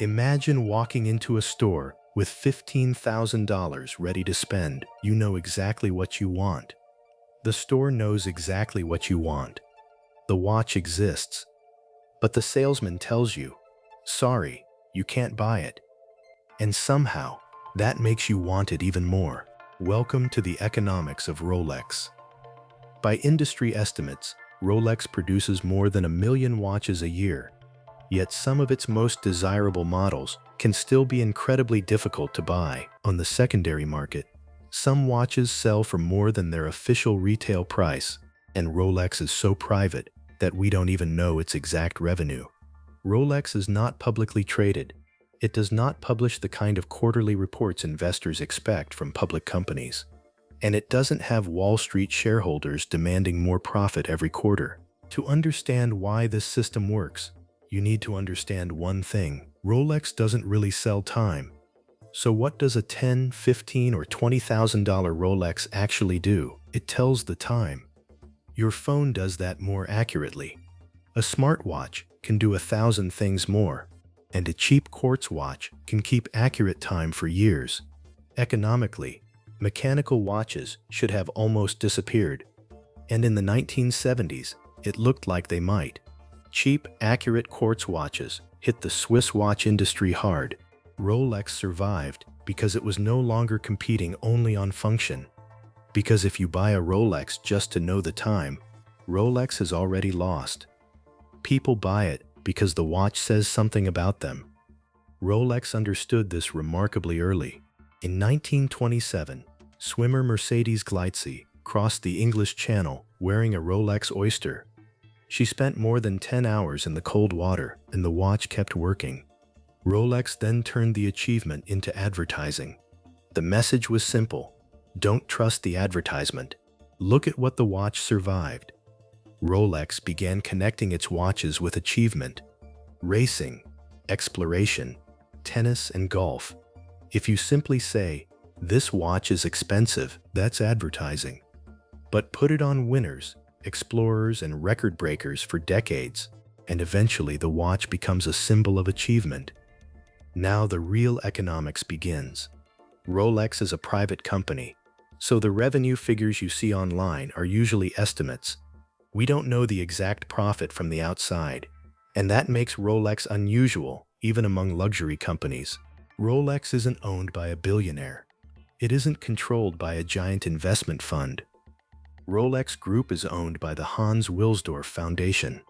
Imagine walking into a store with $15,000 ready to spend. You know exactly what you want. The store knows exactly what you want. The watch exists, but the salesman tells you, sorry, you can't buy it. And somehow, that makes you want it even more. Welcome to the economics of Rolex. By industry estimates, Rolex produces more than 1 million watches a year, yet some of its most desirable models can still be incredibly difficult to buy. On the secondary market, some watches sell for more than their official retail price, and Rolex is so private that we don't even know its exact revenue. Rolex is not publicly traded. It does not publish the kind of quarterly reports investors expect from public companies. And it doesn't have Wall Street shareholders demanding more profit every quarter. To understand why this system works, you need to understand one thing. Rolex doesn't really sell time. So what does a $10,000, $15,000, or $20,000 Rolex actually do? It tells the time. Your phone does that more accurately. A smartwatch can do 1,000 things more, and a cheap quartz watch can keep accurate time for years. Economically, mechanical watches should have almost disappeared, and in the 1970s, it looked like they might. Cheap, accurate quartz watches hit the Swiss watch industry hard. Rolex survived because it was no longer competing only on function. Because if you buy a Rolex just to know the time, Rolex has already lost. People buy it because the watch says something about them. Rolex understood this remarkably early. In 1927, swimmer Mercedes Gleitze crossed the English Channel wearing a Rolex Oyster. She spent more than 10 hours in the cold water, and the watch kept working. Rolex then turned the achievement into advertising. The message was simple: don't trust the advertisement. Look at what the watch survived. Rolex began connecting its watches with achievement: racing, exploration, tennis, and golf. If you simply say, this watch is expensive, that's advertising. But put it on winners, explorers, and record breakers for decades, and eventually the watch becomes a symbol of achievement. Now the real economics begins. Rolex is a private company, so the revenue figures you see online are usually estimates. We don't know the exact profit from the outside, and that makes Rolex unusual, even among luxury companies. Rolex isn't owned by a billionaire. It isn't controlled by a giant investment fund. Rolex Group is owned by the Hans Wilsdorf Foundation.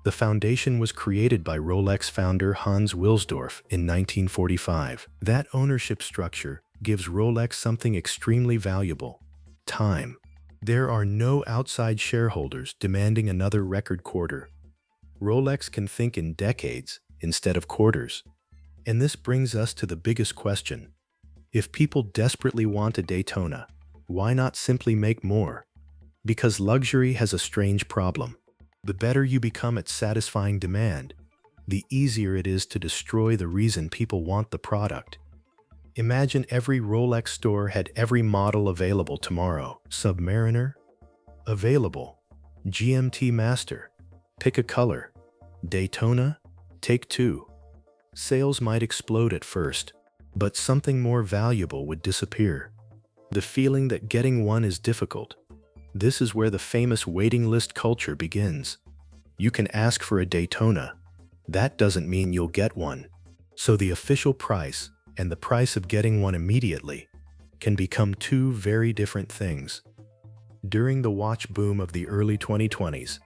The foundation was created by Rolex founder Hans Wilsdorf in 1945. That ownership structure gives Rolex something extremely valuable: time. There are no outside shareholders demanding another record quarter. Rolex can think in decades instead of quarters. And this brings us to the biggest question. If people desperately want a Daytona, why not simply make more? Because luxury has a strange problem. The better you become at satisfying demand, the easier it is to destroy the reason people want the product. Imagine every Rolex store had every model available tomorrow. Submariner? Available. GMT Master? Pick a color. Daytona? Take two. Sales might explode at first, but something more valuable would disappear. The feeling that getting one is difficult. This is where the famous waiting list culture begins. You can ask for a Daytona. That doesn't mean you'll get one. So the official price and the price of getting one immediately can become two very different things. During the watch boom of the early 2020s,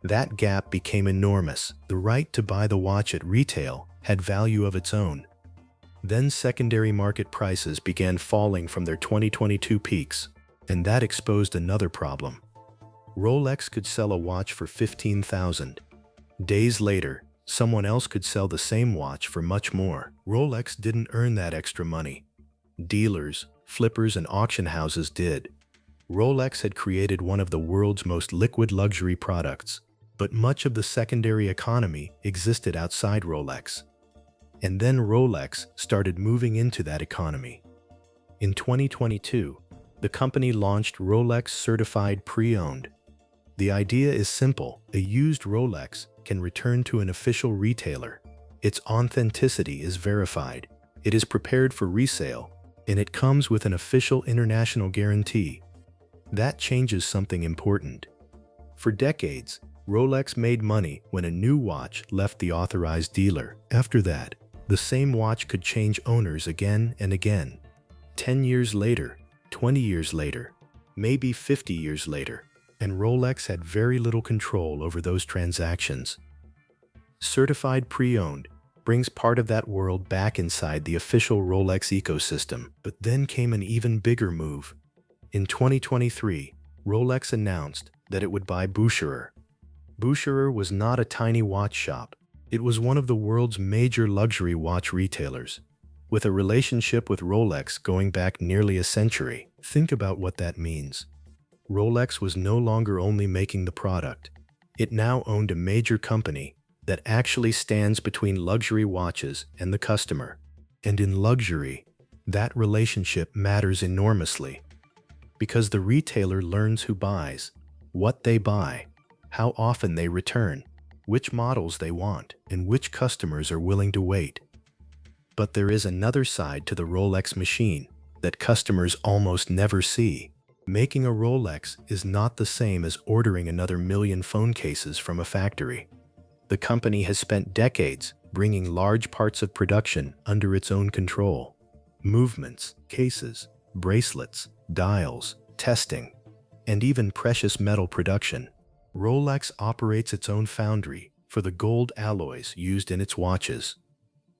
that gap became enormous. The right to buy the watch at retail had value of its own. Then secondary market prices began falling from their 2022 peaks, and that exposed another problem. Rolex could sell a watch for $15,000. Days later, someone else could sell the same watch for much more. Rolex didn't earn that extra money. Dealers, flippers, and auction houses did. Rolex had created one of the world's most liquid luxury products, but much of the secondary economy existed outside Rolex. And then Rolex started moving into that economy. In 2022, the company launched Rolex Certified Pre-Owned. The idea is simple: a used Rolex can return to an official retailer. Its authenticity is verified, it is prepared for resale, and it comes with an official international guarantee. That changes something important. For decades, Rolex made money when a new watch left the authorized dealer. After that, the same watch could change owners again and again. 10 years later, 20 years later, maybe 50 years later, and Rolex had very little control over those transactions. Certified Pre-Owned brings part of that world back inside the official Rolex ecosystem. But then came an even bigger move. In 2023, Rolex announced that it would buy Bucherer. Bucherer was not a tiny watch shop. It was one of the world's major luxury watch retailers, with a relationship with Rolex going back nearly a century. Think about what that means. Rolex was no longer only making the product. It now owned a major company that actually stands between luxury watches and the customer. And in luxury, that relationship matters enormously, because the retailer learns who buys, what they buy, how often they return, which models they want, and which customers are willing to wait. But there is another side to the Rolex machine that customers almost never see. Making a Rolex is not the same as ordering another million phone cases from a factory. The company has spent decades bringing large parts of production under its own control. Movements, cases, bracelets, dials, testing, and even precious metal production. Rolex operates its own foundry for the gold alloys used in its watches.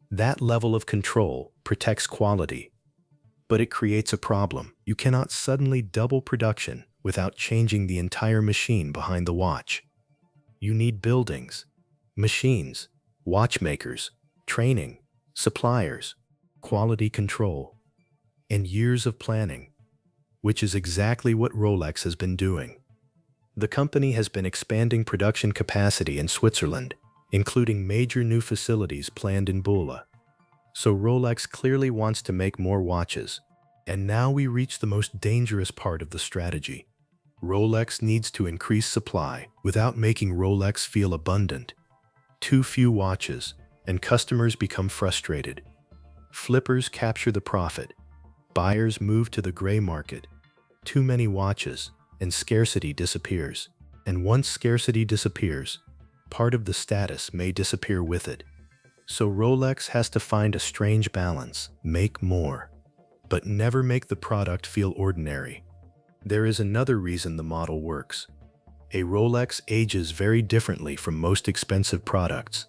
That level of control protects quality, but it creates a problem. You cannot suddenly double production without changing the entire machine behind the watch. You need buildings, machines, watchmakers, training, suppliers, quality control, and years of planning, which is exactly what Rolex has been doing. The company has been expanding production capacity in Switzerland, including major new facilities planned in Bucherer. So Rolex clearly wants to make more watches. And now we reach the most dangerous part of the strategy. Rolex needs to increase supply without making Rolex feel abundant. Too few watches, and customers become frustrated. Flippers capture the profit. Buyers move to the gray market. Too many watches, and scarcity disappears. And once scarcity disappears, part of the status may disappear with it. So Rolex has to find a strange balance. Make more, but never make the product feel ordinary. There is another reason the model works. A Rolex ages very differently from most expensive products.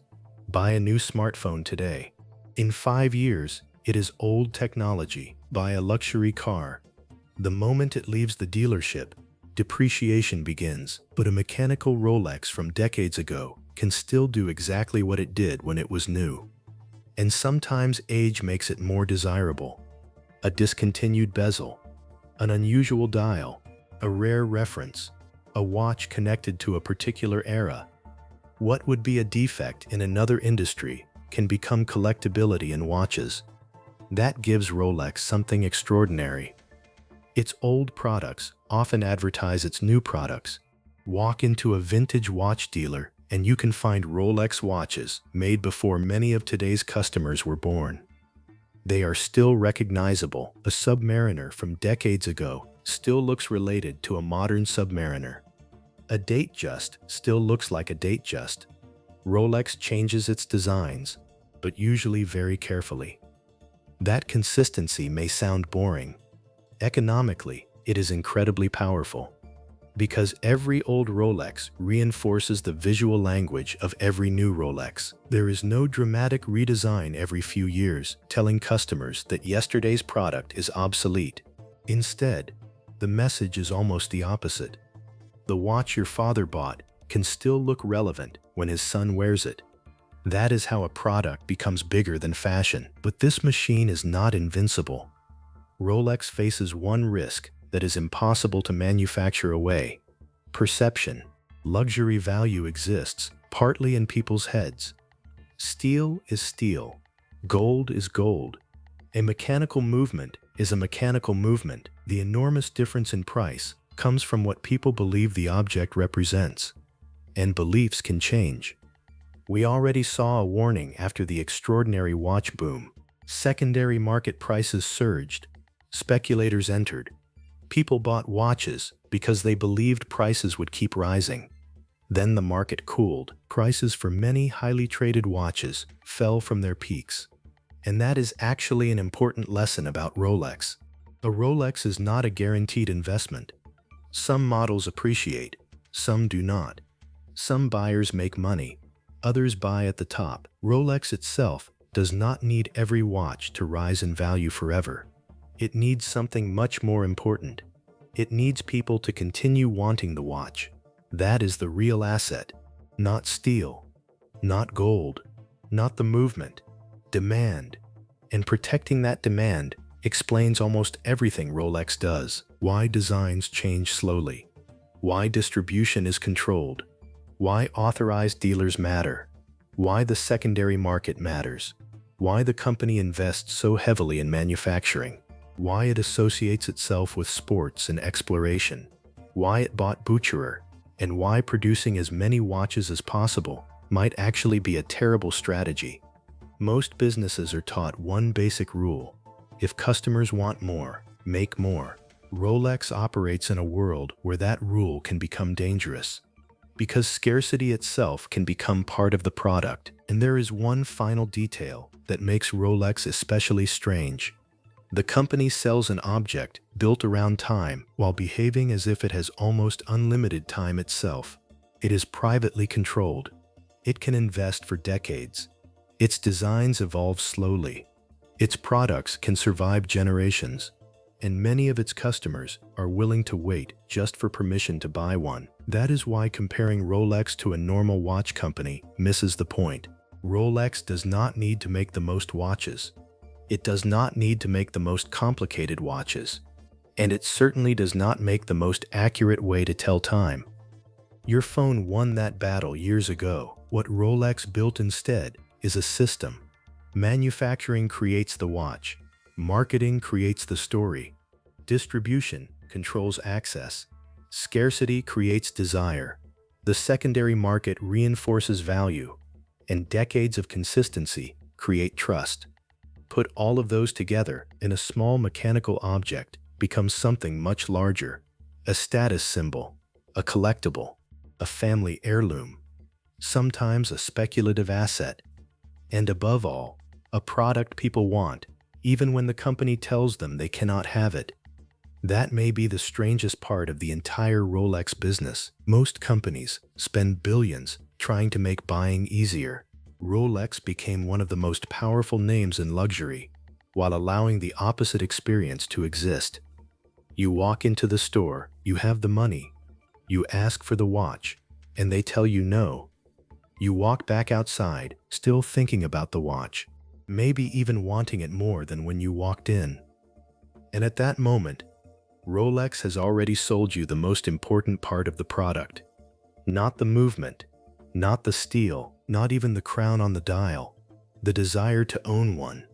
Buy a new smartphone today. In 5 years, it is old technology. Buy a luxury car. The moment it leaves the dealership, depreciation begins. But a mechanical Rolex from decades ago can still do exactly what it did when it was new. And sometimes age makes it more desirable. A discontinued bezel, an unusual dial, a rare reference, a watch connected to a particular era. What would be a defect in another industry can become collectability in watches. That gives Rolex something extraordinary. Its old products often advertise its new products. Walk into a vintage watch dealer and you can find Rolex watches made before many of today's customers were born. They are still recognizable. A Submariner from decades ago still looks related to a modern Submariner. A Datejust still looks like a Datejust. Rolex changes its designs, but usually very carefully. That consistency may sound boring. Economically, it is incredibly powerful, because every old Rolex reinforces the visual language of every new Rolex. There is no dramatic redesign every few years telling customers that yesterday's product is obsolete. Instead, the message is almost the opposite. The watch your father bought can still look relevant when his son wears it. That is how a product becomes bigger than fashion. But this machine is not invincible. Rolex faces one risk that is impossible to manufacture away: perception. Luxury value exists partly in people's heads. Steel is steel. Gold is gold. A mechanical movement is a mechanical movement. The enormous difference in price comes from what people believe the object represents. And beliefs can change. We already saw a warning after the extraordinary watch boom. Secondary market prices surged. Speculators entered. People bought watches because they believed prices would keep rising. Then the market cooled. Prices for many highly traded watches fell from their peaks. And that is actually an important lesson about Rolex. A Rolex is not a guaranteed investment. Some models appreciate, some do not. Some buyers make money, others buy at the top. Rolex itself does not need every watch to rise in value forever. It needs something much more important. It needs people to continue wanting the watch. That is the real asset. Not steel, not gold, not the movement. Demand. And protecting that demand explains almost everything Rolex does. Why designs change slowly. Why distribution is controlled. Why authorized dealers matter. Why the secondary market matters. Why the company invests so heavily in manufacturing. Why it associates itself with sports and exploration. Why it bought Bucherer. And why producing as many watches as possible might actually be a terrible strategy. Most businesses are taught one basic rule. If customers want more, make more. Rolex operates in a world where that rule can become dangerous, because scarcity itself can become part of the product. And there is one final detail that makes Rolex especially strange. The company sells an object built around time while behaving as if it has almost unlimited time itself. It is privately controlled. It can invest for decades. Its designs evolve slowly. Its products can survive generations. And many of its customers are willing to wait just for permission to buy one. That is why comparing Rolex to a normal watch company misses the point. Rolex does not need to make the most watches. It does not need to make the most complicated watches. And it certainly does not make the most accurate way to tell time. Your phone won that battle years ago. What Rolex built instead is a system. Manufacturing creates the watch. Marketing creates the story. Distribution controls access. Scarcity creates desire. The secondary market reinforces value. And decades of consistency create trust. Put all of those together, and a small mechanical object becomes something much larger. A status symbol, a collectible, a family heirloom, sometimes a speculative asset, and above all, a product people want, even when the company tells them they cannot have it. That may be the strangest part of the entire Rolex business. Most companies spend billions trying to make buying easier. Rolex became one of the most powerful names in luxury, while allowing the opposite experience to exist. You walk into the store, you have the money, you ask for the watch, and they tell you no. You walk back outside, still thinking about the watch, maybe even wanting it more than when you walked in. And at that moment, Rolex has already sold you the most important part of the product. Not the movement, not the steel, not even the crown on the dial, the desire to own one.